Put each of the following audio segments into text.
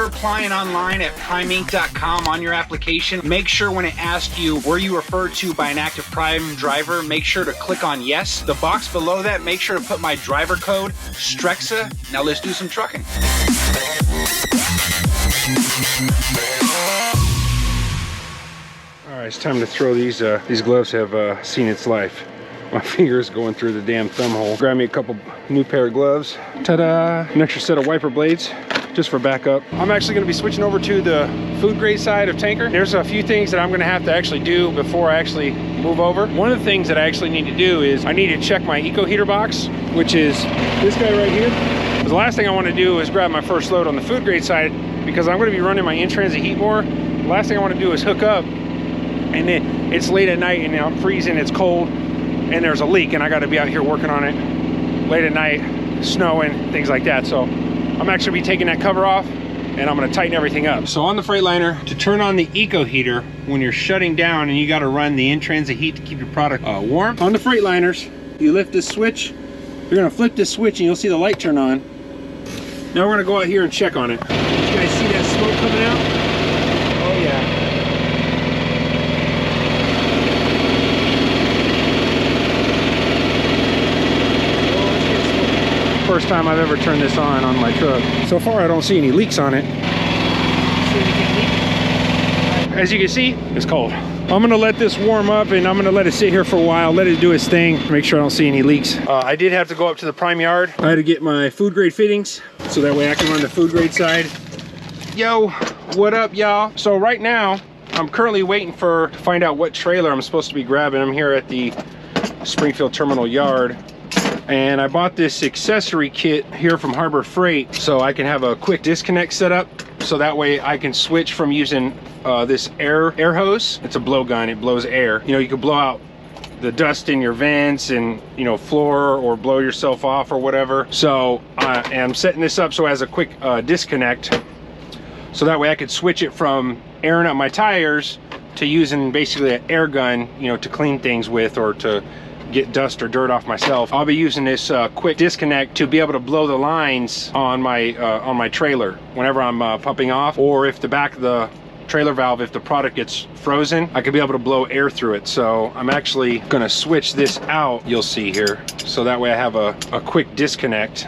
applying online at primeinc.com on your application, make sure when it asks you were you referred to by an active Prime driver, make sure to click on yes. The box below that, make sure to put my driver code, Strexa. Now let's do some trucking. All right, it's time to throw these gloves have seen its life. My finger's going through the damn thumb hole. Grab me a couple new pair of gloves. Ta-da! An extra set of wiper blades, just for backup. I'm actually gonna be switching over to the food grade side of Tanker. There's a few things that I'm gonna have to actually do before I actually move over. One of the things that I actually need to do is I need to check my eco heater box, which is this guy right here. The last thing I wanna do is grab my first load on the food grade side because I'm gonna be running my in-transit heat more. The last thing I wanna do is hook up and then it's late at night and I'm freezing, it's cold, and there's a leak and I got to be out here working on it late at night, snowing, things like that. So I'm actually be taking that cover off and I'm going to tighten everything up. So on the Freightliner, to turn on the eco heater when you're shutting down and you got to run the in-transit heat to keep your product warm. On the Freightliners, you lift this switch, you're going to flip this switch and you'll see the light turn on. Now we're going to go out here and check on it. You guys see that smoke coming out? Oh yeah. First time I've ever turned this on my truck. So far I don't see any leaks on it. As you can see, it's cold. I'm gonna let this warm up and I'm gonna let it sit here for a while, let it do its thing, make sure I don't see any leaks. I did have to go up to the Prime yard. I had to get my food grade fittings so that way I can run the food grade side. Yo, what up y'all? So right now, I'm currently waiting to find out what trailer I'm supposed to be grabbing. I'm here at the Springfield Terminal Yard. And I bought this accessory kit here from Harbor Freight so I can have a quick disconnect set up so that way I can switch from using this air hose. It's a blowgun, it blows air. You know, you can blow out the dust in your vents and, you know, floor or blow yourself off or whatever. So I'm setting this up so it has a quick disconnect so that way I could switch it from airing up my tires to using basically an air gun, you know, to clean things with or to get dust or dirt off myself. I'll be using this quick disconnect to be able to blow the lines on my trailer whenever I'm pumping off, or if the back of the trailer valve, if the product gets frozen, I could be able to blow air through it. So I'm actually gonna switch this out, you'll see here, so that way I have a quick disconnect.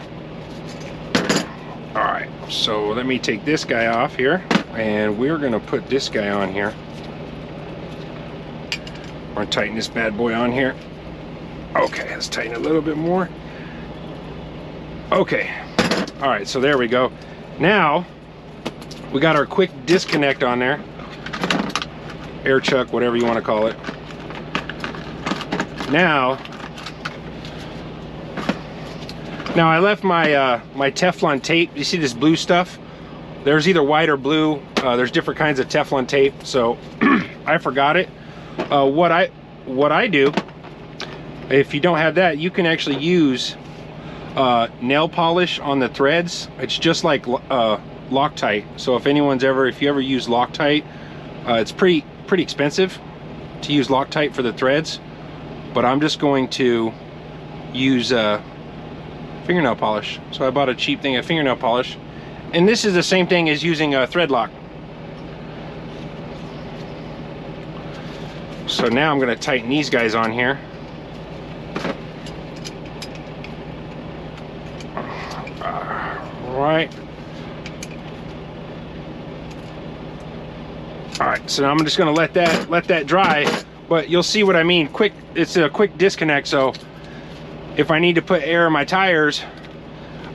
All right, so let me take this guy off here and we're gonna put this guy on here. We're gonna tighten this bad boy on here. Okay, let's tighten it a little bit more. Okay, all right, so there we go. Now, we got our quick disconnect on there. Air chuck, whatever you want to call it. Now I left my my Teflon tape. You see this blue stuff? There's either white or blue. There's different kinds of Teflon tape, so I forgot it. What I do, if you don't have that, you can actually use nail polish on the threads. It's just like Loctite. So if you ever use Loctite, it's pretty expensive to use Loctite for the threads, but I'm just going to use fingernail polish. So I bought a cheap thing of fingernail polish, and this is the same thing as using a thread lock. So now I'm going to tighten these guys on here. Right. All right, so now I'm just gonna let that dry, but you'll see what I mean. It's a quick disconnect, so if I need to put air in my tires,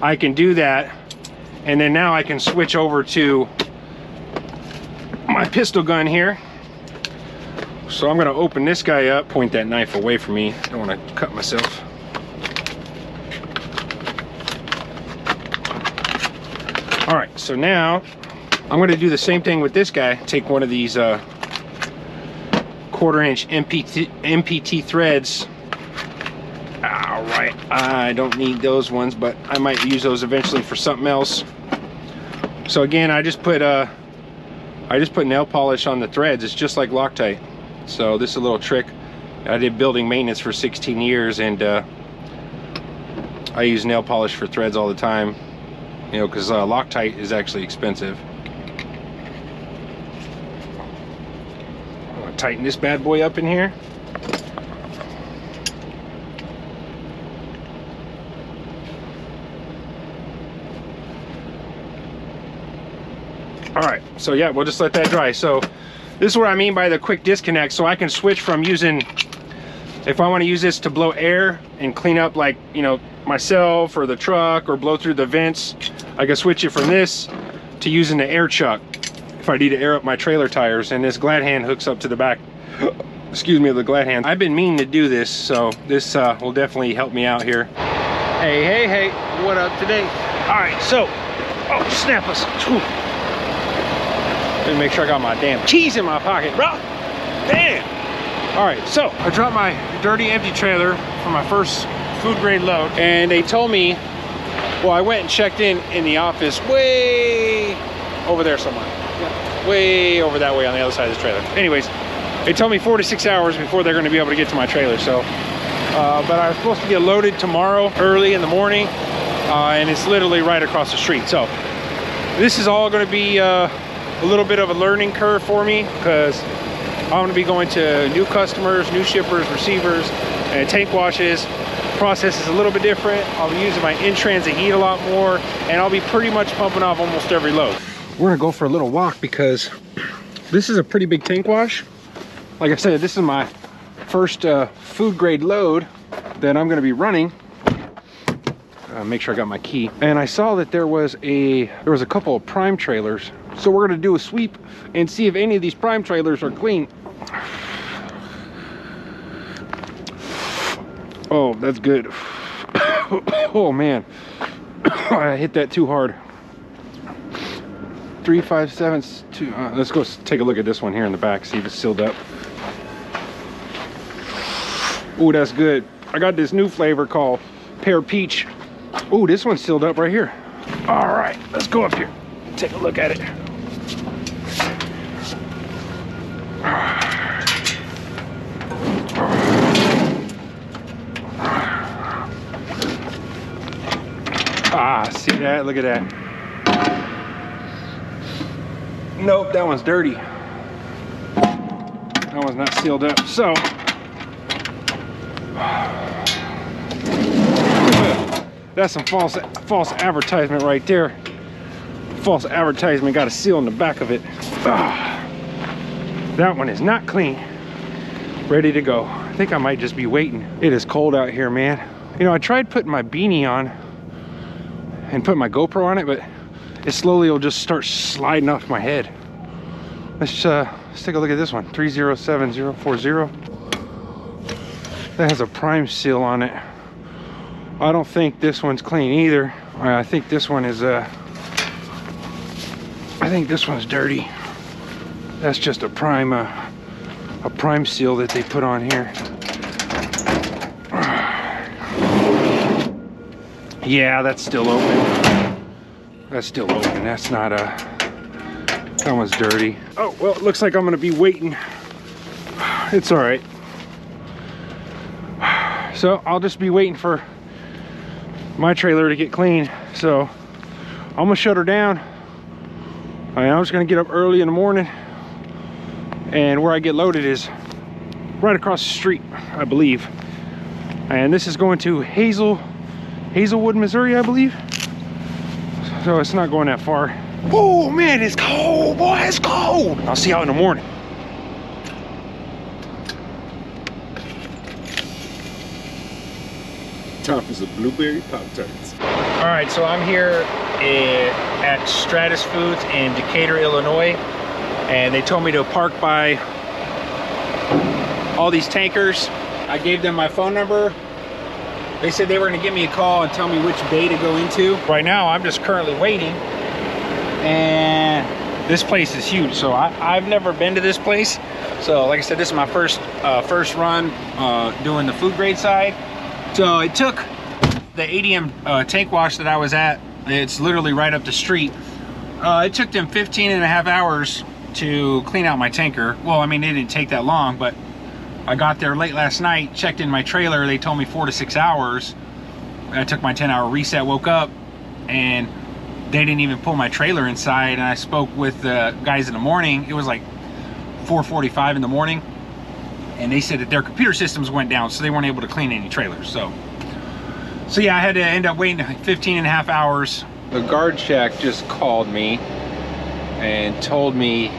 I can do that, and then now I can switch over to my pistol gun here. So I'm gonna open this guy up, point that knife away from me, I don't want to cut myself. All right, so now I'm going to do the same thing with this guy. Take one of these 1/4-inch MPT threads. All right, I don't need those ones, but I might use those eventually for something else. So again, I just put nail polish on the threads. It's just like Loctite. So this is a little trick. I did building maintenance for 16 years, and I use nail polish for threads all the time. You know, because Loctite is actually expensive. tighten this bad boy up in here. All right, so yeah, we'll just let that dry. So this is what I mean by the quick disconnect. So I can switch from using, if I want to use this to blow air and clean up, like, you know, myself or the truck, or blow through the vents, I can switch it from this to using the air chuck if I need to air up my trailer tires. And this glad hand hooks up to the back, excuse me, of the glad hand. I've been meaning to do this, so this will definitely help me out here. Hey, what up today? All right, so, oh, snap us. Let me make sure I got my damn keys in my pocket, bro. Damn. All right, so I dropped my dirty empty trailer for my first food grade load, and they told me, well, I went and checked in the office way over there somewhere. Yeah. Way over that way on the other side of the trailer. Anyways, they told me 4 to 6 hours before they're gonna be able to get to my trailer. So, but I was supposed to get loaded tomorrow early in the morning, and it's literally right across the street. So this is all gonna be a little bit of a learning curve for me, because I'm gonna be going to new customers, new shippers, receivers, and tank washes. Process is a little bit different. I'll be using my in-transit heat a lot more, and I'll be pretty much pumping off almost every load. We're gonna go for a little walk because this is a pretty big tank wash. Like I said, this is my first food grade load that I'm gonna be running. Make sure I got my key. And I saw that there was a couple of prime trailers. So we're gonna do a sweep and see if any of these prime trailers are clean. Oh, that's good. Oh man, I hit that too hard. 357. Let's go take a look at this one here in the back, see if it's sealed up. Oh, that's good. I got this new flavor called Pear Peach. Oh, this one's sealed up right here. All right, let's go up here, take a look at it. Ah, see that? Look at that. Nope, that one's dirty. That one's not sealed up. So, that's some false advertisement right there. False advertisement, got a seal on the back of it. That one is not clean. Ready to go. I think I might just be waiting. It is cold out here, man. You know, I tried putting my beanie on and put my GoPro on it, but it slowly will just start sliding off my head. Let's take a look at this one. 307040. That has a prime seal on it. I don't think this one's clean either. I think this one is I think this one's dirty. That's just a prime seal that they put on here. Yeah, that's still open. That's still open. That's not that one's dirty. Oh, well, it looks like I'm gonna be waiting. It's all right. So I'll just be waiting for my trailer to get clean. So I'm gonna shut her down. I'm just gonna get up early in the morning, and where I get loaded is right across the street, I believe. And this is going to Hazelwood, Missouri, I believe. So it's not going that far. Oh man, it's cold, boy, it's cold. I'll see you out in the morning. Time for some blueberry Pop-Tarts. All right, so I'm here at Stratus Foods in Decatur, Illinois, and they told me to park by all these tankers. I gave them my phone number. They said they were gonna give me a call and tell me which bay to go into. Right now, I'm just currently waiting, and this place is huge. So I've never been to this place. So like I said, this is my first run doing the food grade side. So it took the ADM tank wash that I was at, it's literally right up the street. It took them 15.5 hours to clean out my tanker. Well, I mean, it didn't take that long, but I got there late last night, checked in my trailer. They told me 4 to 6 hours. I took my 10-hour reset, woke up, and they didn't even pull my trailer inside. And I spoke with the guys in the morning. It was like 4:45 in the morning, and they said that their computer systems went down, so they weren't able to clean any trailers. So yeah, I had to end up waiting 15.5 hours. The guard shack just called me and told me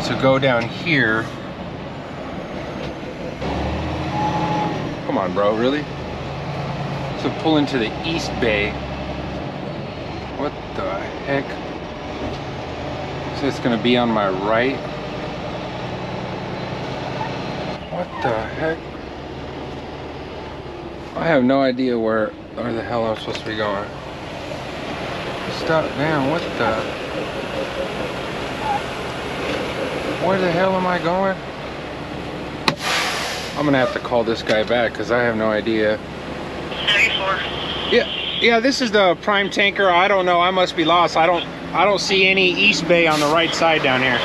to go down here. Come on, bro, really? To pull into the East Bay. What the heck? So it's gonna be on my right. What the heck? I have no idea where the hell I'm supposed to be going. Stop, damn, what the? Where the hell am I going? I'm gonna have to call this guy back because I have no idea. 94. Yeah, this is the prime tanker. I don't know, I must be lost. I don't see any East Bay on the right side down here.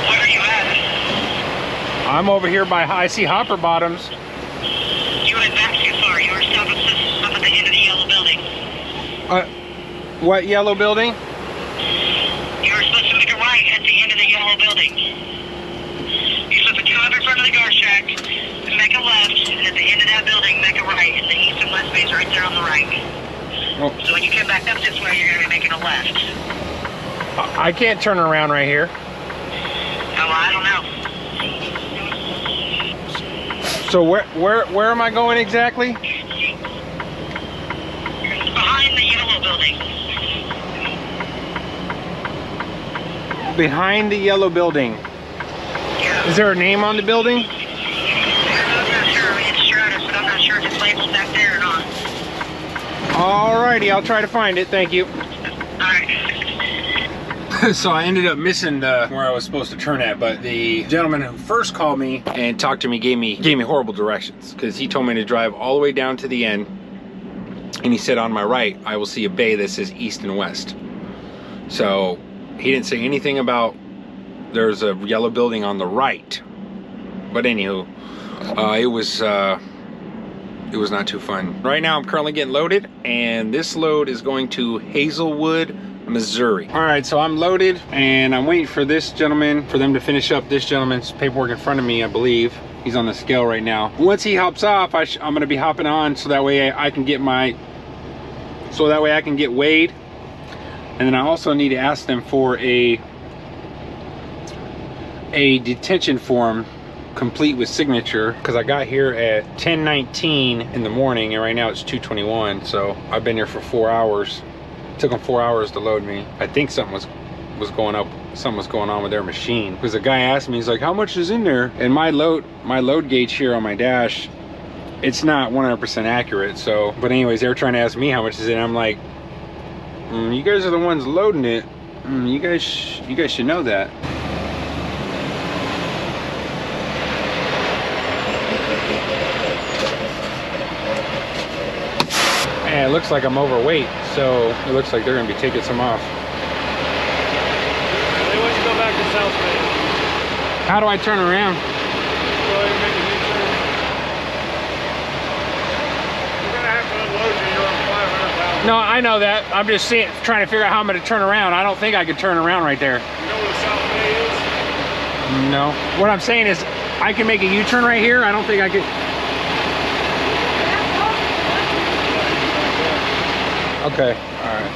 Where are you at? I'm over here by, I see Hopper Bottoms. You went back too far. You were stopping up at the end of the yellow building. What yellow building? You were supposed to make a right at the end of the yellow building. You're supposed to come up in front of the guard shack, make a left, and at the end of that building, make a right. And the east and west bays right there on the right. Oh. So when you come back up this way, you're going to be making a left. I can't turn around right here. Oh, I don't know. So where am I going exactly? Behind the yellow building. Behind the yellow building. Yeah. Is there a name on the building? I'm not sure. It's Stratus, but I'm not sure if it's labeled back there or not. Alrighty, I'll try to find it. Thank you. Alright. So I ended up missing where I was supposed to turn at, but the gentleman who first called me and talked to me gave me horrible directions, because he told me to drive all the way down to the end, and he said on my right I will see a bay that says east and west. So he didn't say anything about there's a yellow building on the right, but anywho, it was not too fun. Right now I'm currently getting loaded, and this load is going to Hazelwood, Missouri. All right, so I'm loaded and I'm waiting for this gentleman, for them to finish up this gentleman's paperwork in front of me, I believe. He's on the scale right now. Once he hops off, I'm gonna be hopping on so that way I can get weighed. And then I also need to ask them for a detention form complete with signature, because I got here at 10:19 in the morning and right now it's 2:21, so I've been here for 4 hours. It took them 4 hours to load me. I think something was going on with their machine, because the guy asked me, he's like, how much is in there? And my load gauge here on my dash, it's not 100% accurate. So, but anyways, they were trying to ask me how much is in. I'm like, you guys are the ones loading it. You guys should know that. And it looks like I'm overweight, so it looks like they're gonna be taking some off. They want you to go back to South Bay. How do I turn around? Go ahead and make a U-turn. You're gonna have to unload you. You're on 500 pounds. No, I know that. I'm just trying to figure out how I'm gonna turn around. I don't think I could turn around right there. You know where South Bay is? No. What I'm saying is, I can make a U-turn right here. I don't think I could. Okay, all right.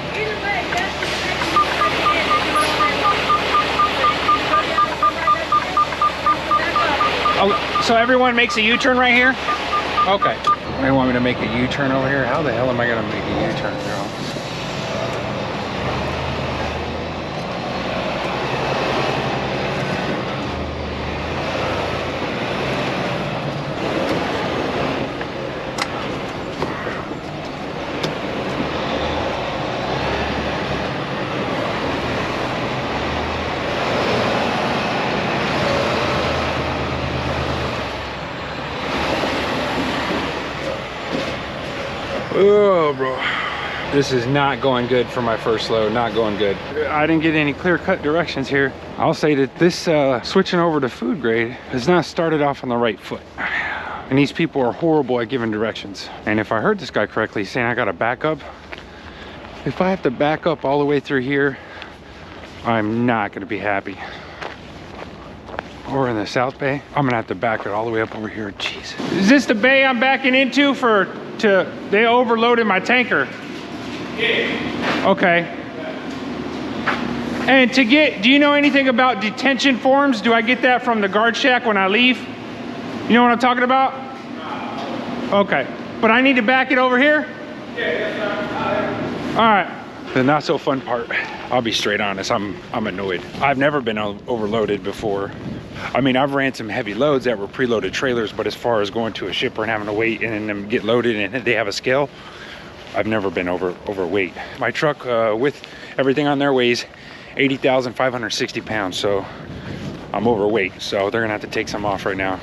Oh, so everyone makes a U-turn right here? Okay. They want me to make a U-turn over here? How the hell am I gonna make a U-turn, girl? Oh, bro. This is not going good for my first load, not going good. I didn't get any clear-cut directions here. I'll say that this switching over to food grade has not started off on the right foot. And these people are horrible at giving directions. And if I heard this guy correctly, saying I gotta back up, if I have to back up all the way through here I'm not gonna be happy. Or in the South Bay. I'm gonna have to back it all the way up over here. Jeez. Is this the bay I'm backing into they overloaded my tanker? Yeah. Okay. And do you know anything about detention forms? Do I get that from the guard shack when I leave? You know what I'm talking about? Okay. But I need to back it over here? Yeah. All right. The not so fun part, I'll be straight honest, I'm annoyed. I've never been overloaded before. I mean, I've ran some heavy loads that were preloaded trailers, but as far as going to a shipper and having to wait and then get loaded and they have a scale, I've never been overweight. My truck with everything on there weighs 80,560 pounds, so I'm overweight. So they're gonna have to take some off right now.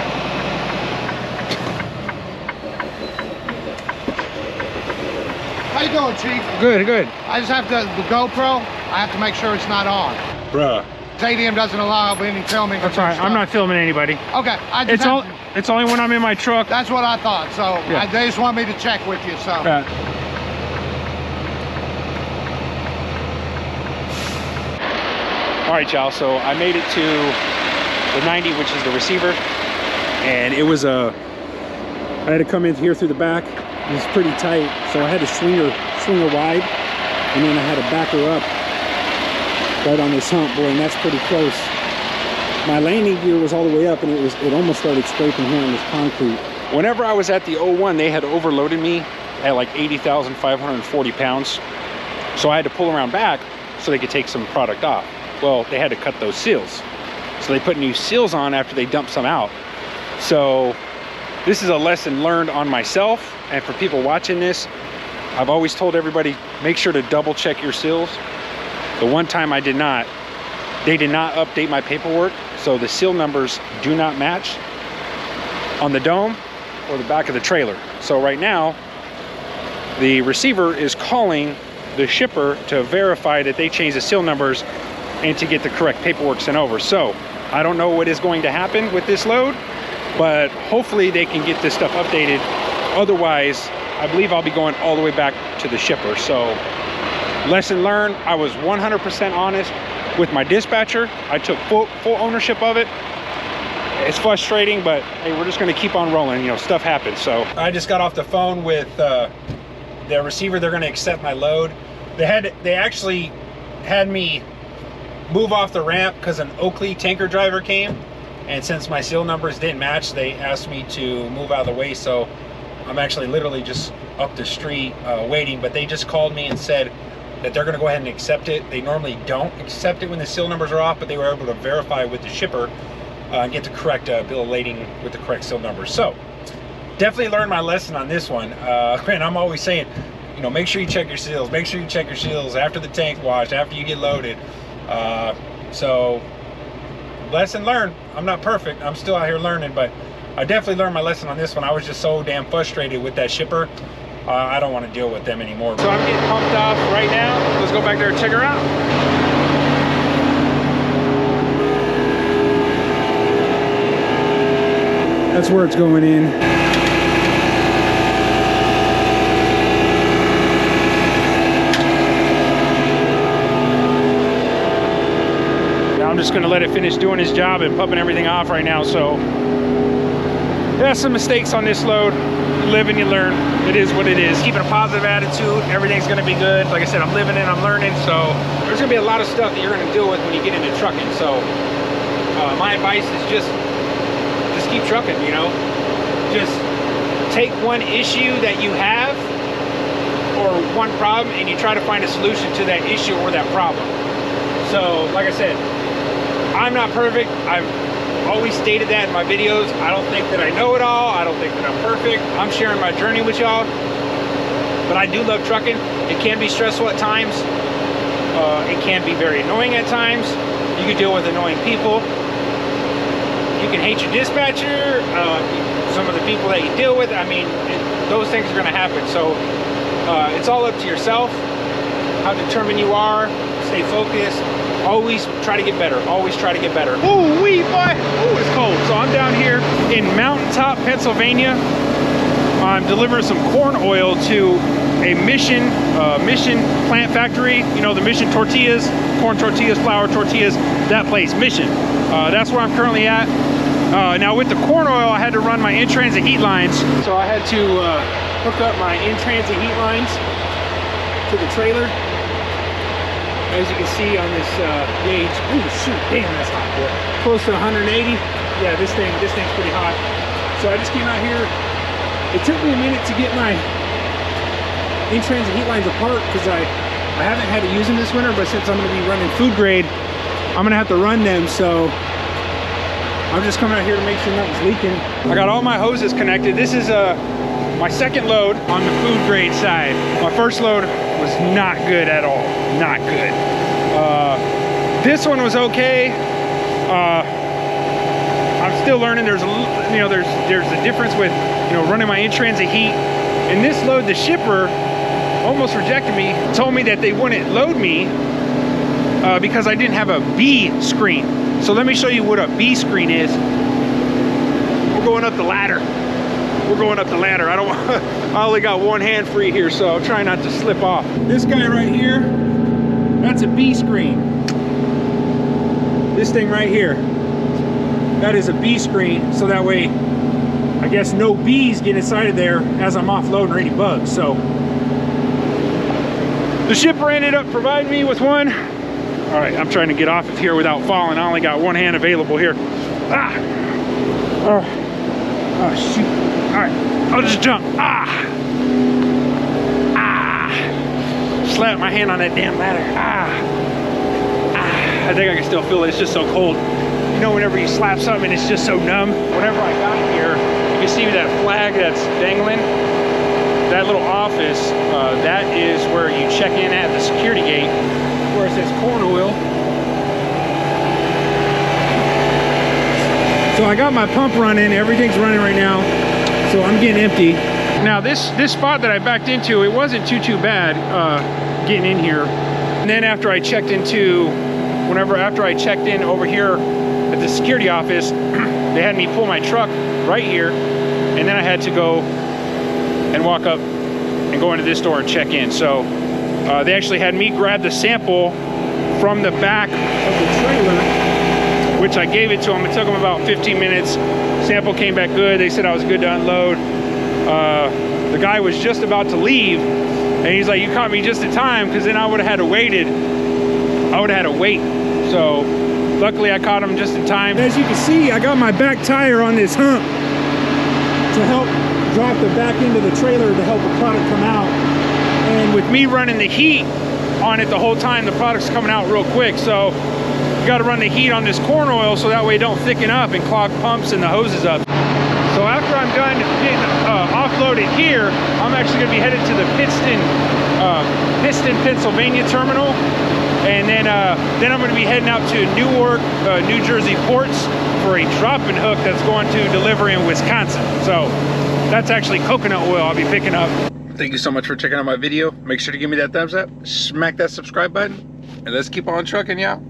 How you doing, Chief? Good, good. I just have the GoPro. I have to make sure it's not on. Bruh. ADM doesn't allow any filming. That's all right. I'm not filming anybody. Okay. It's only when I'm in my truck. That's what I thought. So yeah. They just want me to check with you. So. All right, y'all. So I made it to the 90, which is the receiver, and it was I had to come in here through the back. It was pretty tight, so I had to swing her wide, and then I had to back her up right on this hump, boy, and that's pretty close. My landing gear was all the way up, and it almost started scraping here on this concrete. Whenever I was at the 01, they had overloaded me at like 80,540 pounds, so I had to pull around back so they could take some product off. Well, they had to cut those seals, so they put new seals on after they dumped some out. So this is a lesson learned on myself, and for people watching this, I've always told everybody, make sure to double check your seals. The one time I did not, they did not update my paperwork, so the seal numbers do not match on the dome or the back of the trailer. So right now, the receiver is calling the shipper to verify that they changed the seal numbers and to get the correct paperwork sent over. So I don't know what is going to happen with this load, but hopefully they can get this stuff updated. Otherwise, I believe I'll be going all the way back to the shipper. So lesson learned, I was 100% honest with my dispatcher. I took full ownership of it. It's frustrating, but hey, we're just gonna keep on rolling. You know, stuff happens. So I just got off the phone with the receiver. They're gonna accept my load. They actually had me move off the ramp because an Oakley tanker driver came, and since my seal numbers didn't match, they asked me to move out of the way. So I'm actually literally just up the street waiting, but they just called me and said that they're gonna go ahead and accept it. They normally don't accept it when the seal numbers are off, but they were able to verify with the shipper and get the correct bill of lading with the correct seal numbers. So definitely learned my lesson on this one. And I'm always saying, you know, make sure you check your seals. Make sure you check your seals after the tank wash, after you get loaded. So lesson learned. I'm not perfect. I'm still out here learning, but I definitely learned my lesson on this one. I was just so damn frustrated with that shipper. I don't want to deal with them anymore. So I'm getting pumped off right now. Let's go back there and check her out. That's where it's going in. Now I'm just gonna let it finish doing its job and pumping everything off right now. So there's some mistakes on this load. You live and you learn. It is what it is. Keeping a positive attitude, everything's gonna be good. Like I said, I'm living and I'm learning. So there's gonna be a lot of stuff that you're gonna deal with when you get into trucking. So my advice is just keep trucking, you know. Just take one issue that you have or one problem and you try to find a solution to that issue or that problem. So like I said, I'm not perfect. I've always stated that in my videos. I don't think that I know it all. I don't think that I'm perfect. I'm sharing my journey with y'all, but I do love trucking. It can be stressful at times. It can be very annoying at times. You can deal with annoying people. You can hate your dispatcher, some of the people that you deal with. I mean, those things are going to happen. So it's all up to yourself, how determined you are. Stay focused. Always try to get better. Always try to get better. Ooh, wee, boy. Ooh, it's cold. So I'm down here in Mountaintop, Pennsylvania. I'm delivering some corn oil to a Mission plant factory. You know, the Mission tortillas, corn tortillas, flour tortillas, that place, Mission. That's where I'm currently at. Now with the corn oil, I had to run my in-transit heat lines. So I had to hook up my in-transit heat lines to the trailer. As you can see on this gauge, ooh shoot, damn, that's hot, boy. Close to 180. Yeah, this thing's pretty hot. So I just came out here. It took me a minute to get my in-transit heat lines apart because I haven't had to use them this winter, but since I'm going to be running food grade, I'm going to have to run them. So I'm just coming out here to make sure nothing's leaking. I got all my hoses connected. This is my second load on the food grade side. My first load was not good at all. Not good. This one was okay. I'm still learning. There's a difference with running my in-transit heat. And this load, the shipper almost rejected me. Told me that they wouldn't load me because I didn't have a B screen. So let me show you what a B screen is. We're going up the ladder. We're going up the ladder. I only got one hand free here, so I'll try not to slip off. This guy right here, that's a B screen. This thing right here, that is a B screen, so that way, I guess no bees get inside of there as I'm offloading or any bugs. So the shipper ended up providing me with one. All right, I'm trying to get off of here without falling. I only got one hand available here. Ah! Oh shoot. All right, I'll just jump. Ah! Slap my hand on that damn ladder. I think I can still feel it. It's just so cold. You know, whenever you slap something, it's just so numb. Whenever I got here, you can see that flag that's dangling. That little office, that is where you check in at the security gate, where it says corn oil. So I got my pump running. Everything's running right now. So I'm getting empty. Now this spot that I backed into, it wasn't too bad getting in here. And then after I checked in over here at the security office, they had me pull my truck right here, and then I had to go and walk up and go into this door and check in. So they actually had me grab the sample from the back of the trailer, which I gave it to them. It took them about 15 minutes. Sample came back good. They said I was good to unload. The guy was just about to leave, and he's like, you caught me just in time, because then I would have had to waited. I would have had to wait. So luckily I caught him just in time. As you can see, I got my back tire on this hump to help drop the back end of the trailer to help the product come out. And with me running the heat on it the whole time, the product's coming out real quick. So you got to run the heat on this corn oil so that way it don't thicken up and clog pumps and the hoses up. So after I'm done getting offloaded here, I'm actually going to be headed to the Piston, Pennsylvania terminal. And then I'm going to be heading out to Newark, New Jersey ports for a drop-in hook that's going to deliver in Wisconsin. So that's actually coconut oil I'll be picking up. Thank you so much for checking out my video. Make sure to give me that thumbs up, smack that subscribe button, and let's keep on trucking, y'all.